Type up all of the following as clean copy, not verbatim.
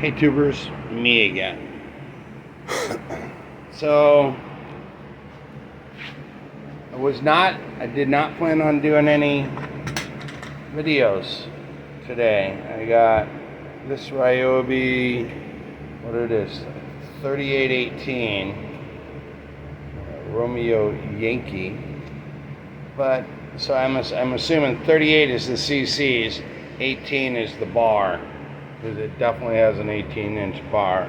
Hey tubers, me again. So I did not plan on doing any videos today. I got this Ryobi, what it is, 3818 Romeo Yankee. But so I'm assuming 38 is the CCs, 18 is the bar, because it definitely has an 18-inch bar.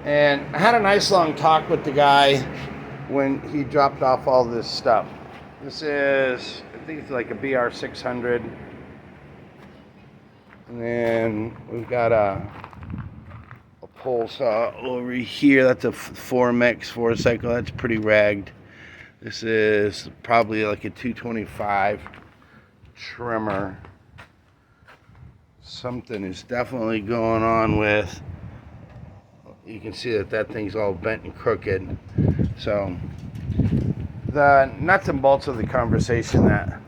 And I had a nice long talk with the guy when he dropped off all this stuff. This is, I think it's like a BR600. And then we've got a pole saw over here. That's a 4MX 4-cycle. That's pretty ragged. This is probably like a 225 trimmer. Something is definitely going on with, you can see that thing's all bent and crooked. So the nuts and bolts of the conversation that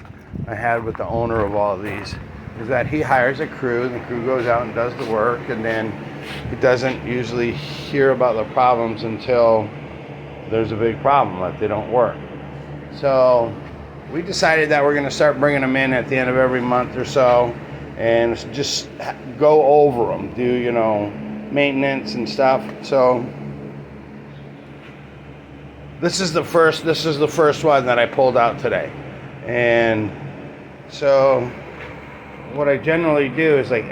I had with the owner of all of these is that he hires a crew, and the crew goes out and does the work, and then he doesn't usually hear about the problems until there's a big problem that they don't work. So we decided that we're going to start bringing them in at the end of every month or so and just go over them, do, maintenance and stuff. So this is the first one that I pulled out today. And so what I generally do is, like,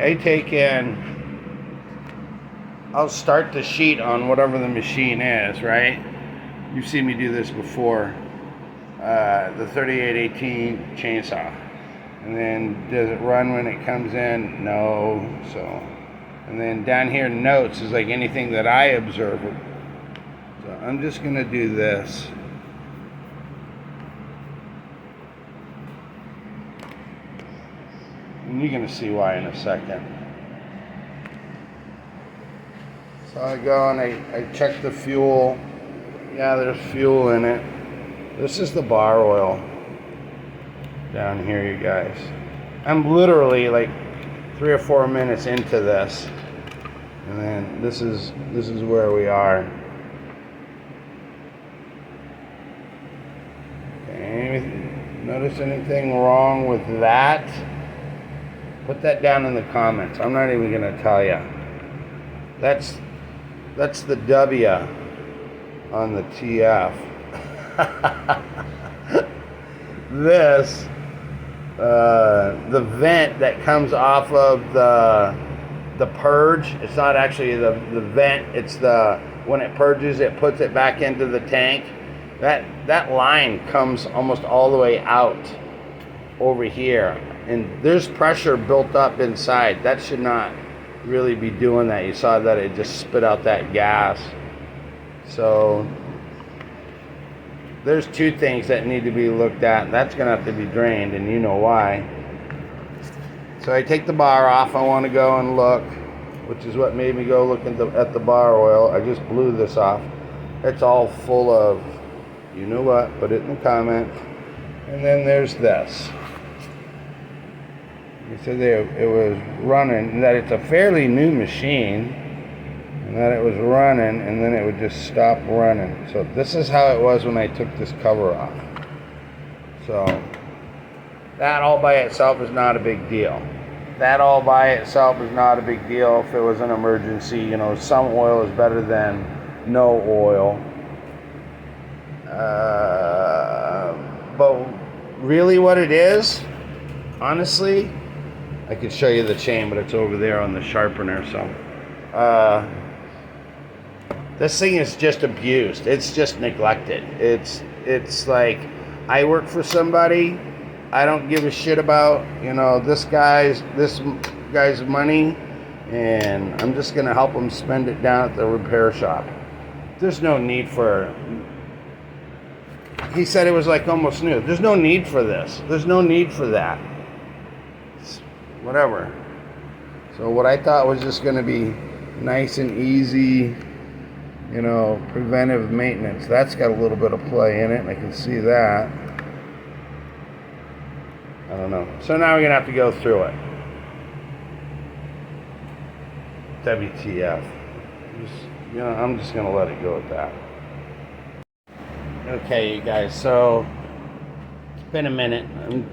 I'll start the sheet on whatever the machine is, right? You've seen me do this before. The 3818 chainsaw. And then, does it run when it comes in? No. So, and then down here, notes is like anything that I observe. So I'm just gonna do this. And you're gonna see why in a second. So I go and I check the fuel. Yeah, there's fuel in it. This is the bar oil down here, you guys. I'm literally like 3 or 4 minutes into this, and then this is where we are. Okay, notice anything wrong with that? Put that down in the comments. I'm not even gonna tell you. That's the W on the TF. This, the vent that comes off of the purge, it's not actually the vent, it's when it purges, it puts it back into the tank. That line comes almost all the way out over here, and there's pressure built up inside. That should not really be doing that. You saw that it just spit out that gas. So there's 2 things that need to be looked at. That's going to have to be drained, and you know why. So I take the bar off. I want to go and look, which is what made me go look at the bar oil. I just blew this off. It's all full of, you know what, put it in the comments. And then there's this. You said it was running, that it's a fairly new machine, and that it was running, and then it would just stop running. So this is how it was when I took this cover off. So that all by itself is not a big deal. That all by itself is not a big deal if it was an emergency. Some oil is better than no oil. But really what it is, honestly, I could show you the chain, but it's over there on the sharpener. So this thing is just abused. It's just neglected. It's like, I work for somebody. I don't give a shit about, this guy's money, and I'm just gonna help him spend it down at the repair shop. There's no need for, he said it was like almost new. There's no need for this. There's no need for that. It's whatever. So what I thought was just gonna be nice and easy, preventive maintenance, that's got a little bit of play in it, and I can see that. I don't know. So now we're gonna have to go through it. WTF. I'm just gonna let it go at that. Okay, you guys, so it's been a minute. I'm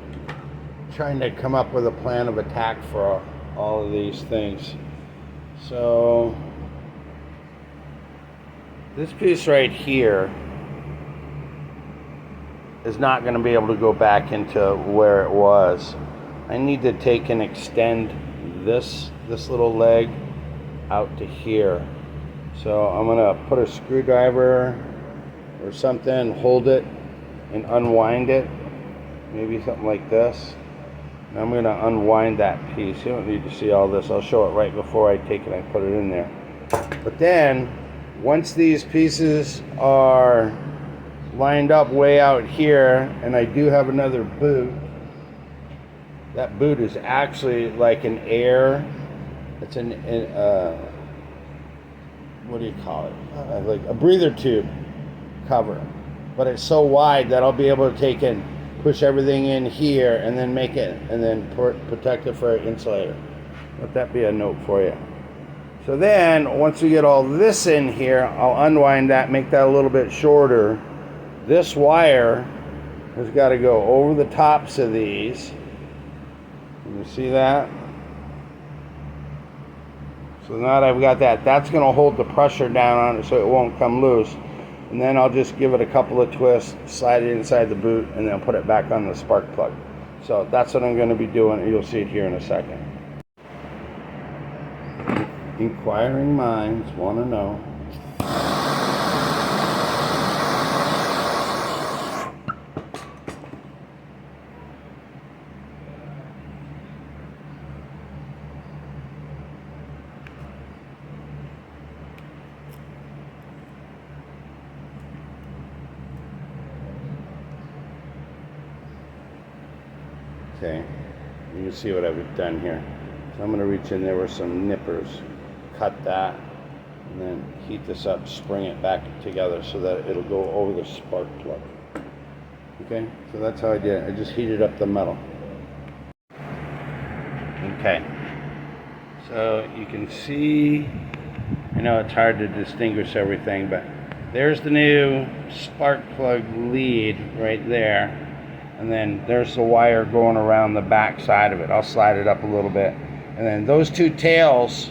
trying to come up with a plan of attack for all of these things. So this piece right here is not going to be able to go back into where it was. I need to take and extend this little leg out to here. So I'm going to put a screwdriver or something, hold it and unwind it, maybe something like this. And I'm going to unwind that piece. You don't need to see all this. I'll show it right before I take it and put it in there. But then once these pieces are lined up way out here, and I do have another boot. That boot is actually like an air. It's what do you call it? Like a breather tube cover, but it's so wide that I'll be able to take and push everything in here, and then make it, and then protect it for an insulator. Let that be a note for you. So then, once we get all this in here, I'll unwind that, make that a little bit shorter. This wire has got to go over the tops of these. You see that? So now that I've got that, that's going to hold the pressure down on it so it won't come loose. And then I'll just give it a couple of twists, slide it inside the boot, and then put it back on the spark plug. So that's what I'm going to be doing. You'll see it here in a second. Inquiring minds want to know. Okay, you can see what I've done here. So I'm going to reach in there with some nippers, cut that, and then heat this up, spring it back together so that it'll go over the spark plug. Okay, so that's how I did it. I just heated up the metal. Okay, so you can see, I know it's hard to distinguish everything, but there's the new spark plug lead right there. And then there's the wire going around the back side of it. I'll slide it up a little bit. And then those two tails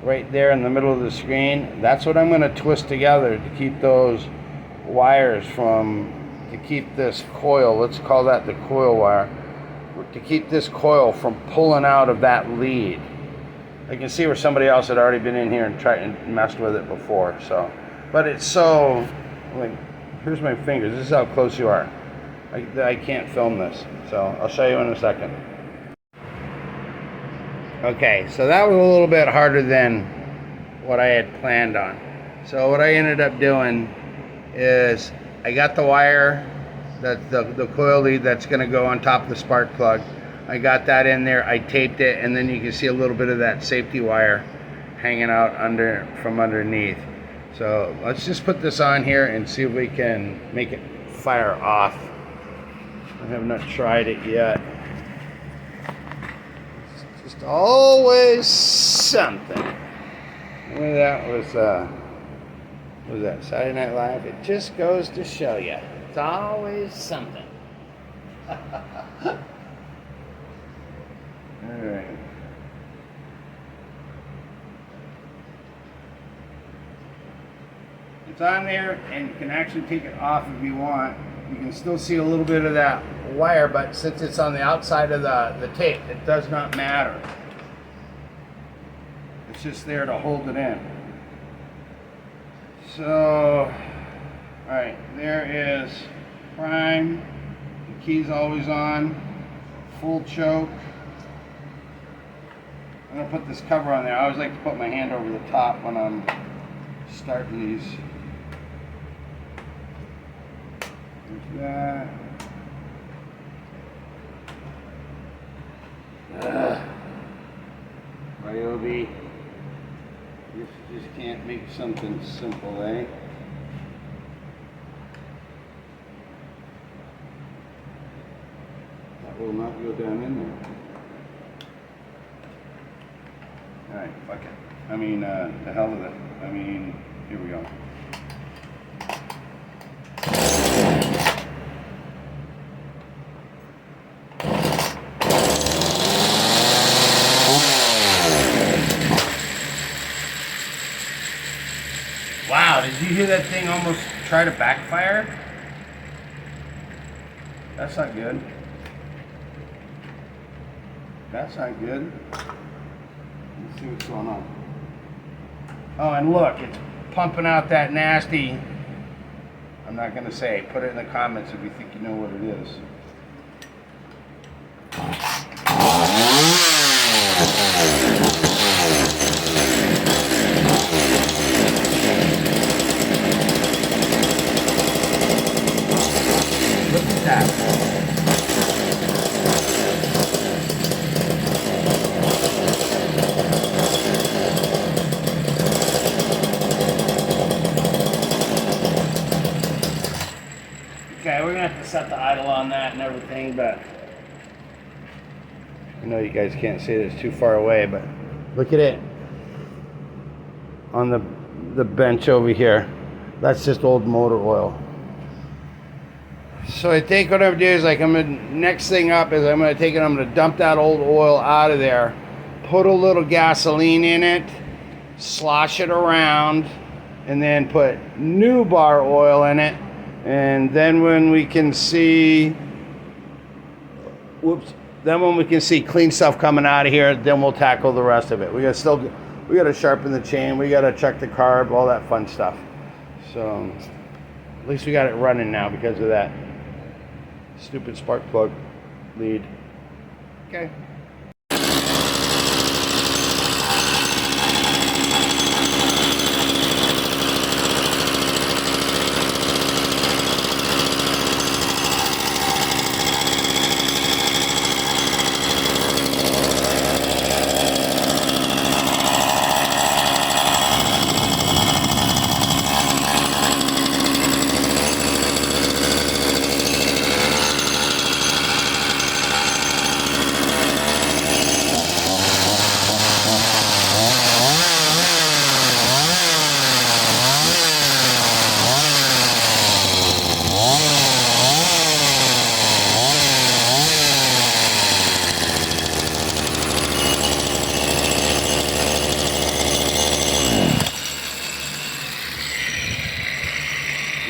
right there in the middle of the screen, that's what I'm going to twist together to keep those wires to keep this coil, let's call that the coil wire, to keep this coil from pulling out of that lead. I can see where somebody else had already been in here and tried and messed with it before. So, but it's so, like, here's my fingers. This is how close you are. I can't film this, so I'll show you in a second. Okay, so that was a little bit harder than what I had planned on. So what I ended up doing is I got the wire, the coil lead that's going to go on top of the spark plug. I got that in there, I taped it, and then you can see a little bit of that safety wire hanging out from underneath. So let's just put this on here and see if we can make it fire off. I have not tried it yet. It's just always something. Well, that was that Saturday Night Live? It just goes to show you. It's always something. Alright. It's on there, and you can actually take it off if you want. You can still see a little bit of that wire, but since it's on the outside of the tape, it does not matter. It's just there to hold it in. So, alright, there is prime. The key's always on. Full choke. I'm going to put this cover on there. I always like to put my hand over the top when I'm starting these. There's that. Ryobi. You just can't make something simple, eh? That will not go down in there. Alright, fuck it. I mean, the hell with it. I mean, here we go. Wow, did you hear that thing almost try to backfire? That's not good. That's not good. Let's see what's going on. Oh, and look, it's pumping out that nasty. I'm not going to say. Put it in the comments if you think you know what it is. Look at that. Okay, we're gonna have to set the idle on that and everything, but I know you guys can't see it, it's too far away, but look at it on the bench over here. That's just old motor oil. So I think what I'm gonna do is next thing up is I'm gonna dump that old oil out of there, put a little gasoline in it, slosh it around, and then put new bar oil in it. And then when we can see, when we can see clean stuff coming out of here, then we'll tackle the rest of it. We gotta sharpen the chain, we gotta check the carb, all that fun stuff. So at least we got it running now because of that stupid spark plug lead. Okay.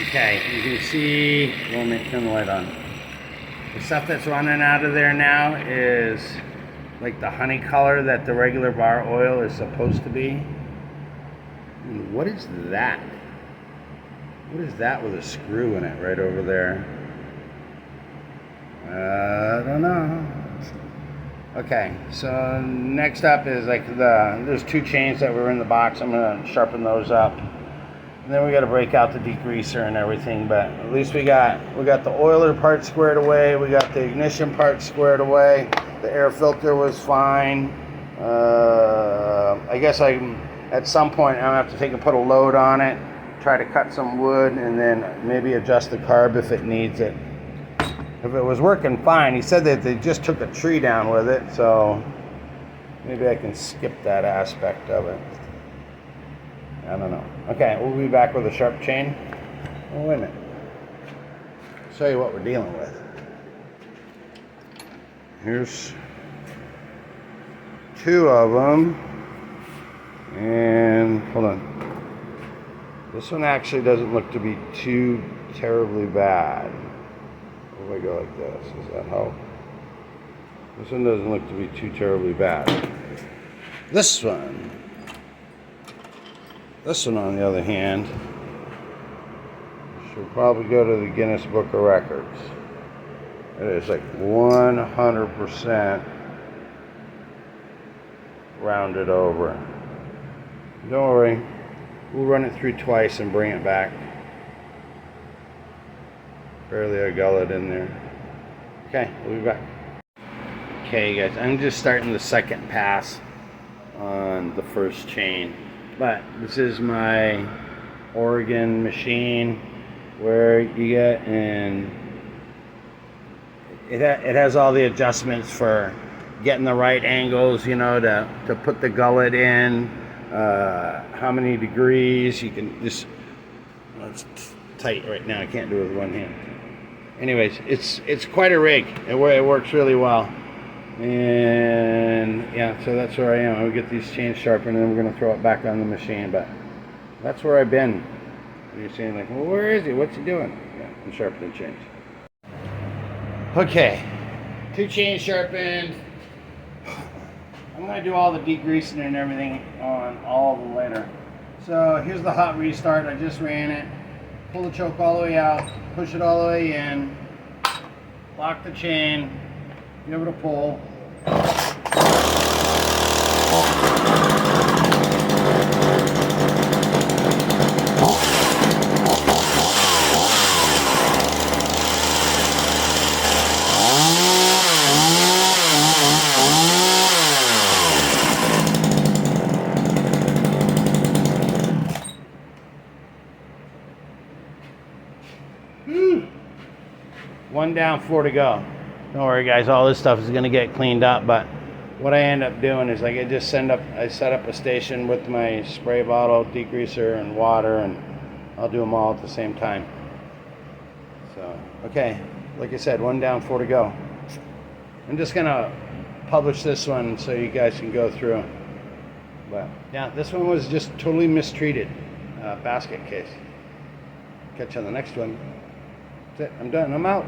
Okay, you can see, let me turn the light on. The stuff that's running out of there now is like the honey color that the regular bar oil is supposed to be. And what is that? What is that with a screw in it right over there? I don't know. Okay, so next up is there's two chains that were in the box. I'm gonna sharpen those up. And then we got to break out the degreaser and everything, but at least we got the oiler part squared away, we got the ignition part squared away, the air filter was fine. I guess at some point I'm gonna have to take and put a load on it, try to cut some wood, and then maybe adjust the carb if it needs it. If it was working fine, he said that they just took a tree down with it, so maybe I can skip that aspect of it. I don't know. Okay, we'll be back with a sharp chain. Oh, wait a minute. Show you what we're dealing with. Here's two of them. And hold on. This one actually doesn't look to be too terribly bad. If I go like this, does that help? This one doesn't look to be too terribly bad. This one on the other hand, should probably go to the Guinness Book of Records. It is like 100% rounded over. Don't worry, we'll run it through twice and bring it back. Barely a gullet in there. Okay, we'll be back. Okay guys, I'm just starting the second pass on the first chain. But this is my Oregon machine where you get, and it has all the adjustments for getting the right angles, you know, to put the gullet in, how many degrees. You can just, well, it's tight right now, I can't do it with one hand. Anyways, it's quite a rig. It works really well. And yeah, so that's where I am. I'll get these chains sharpened and then we're going to throw it back on the machine. But that's where I've been. And you're saying like, well, where is he? What's he doing? Yeah, I'm sharpening chains. Okay, 2 chains sharpened. I'm going to do all the degreasing and everything on all of them later. So here's the hot restart. I just ran it. Pull the choke all the way out. Push it all the way in. Lock the chain. Give it a pull. One down, 4 to go. Don't worry guys, all this stuff is gonna get cleaned up, but what I end up doing is like I set up a station with my spray bottle, degreaser, and water, and I'll do them all at the same time. So, okay, like I said, 1 down, 4 to go. I'm just gonna publish this one so you guys can go through. But yeah, this one was just totally mistreated. Basket case. Catch you on the next one. That's it, I'm done, I'm out.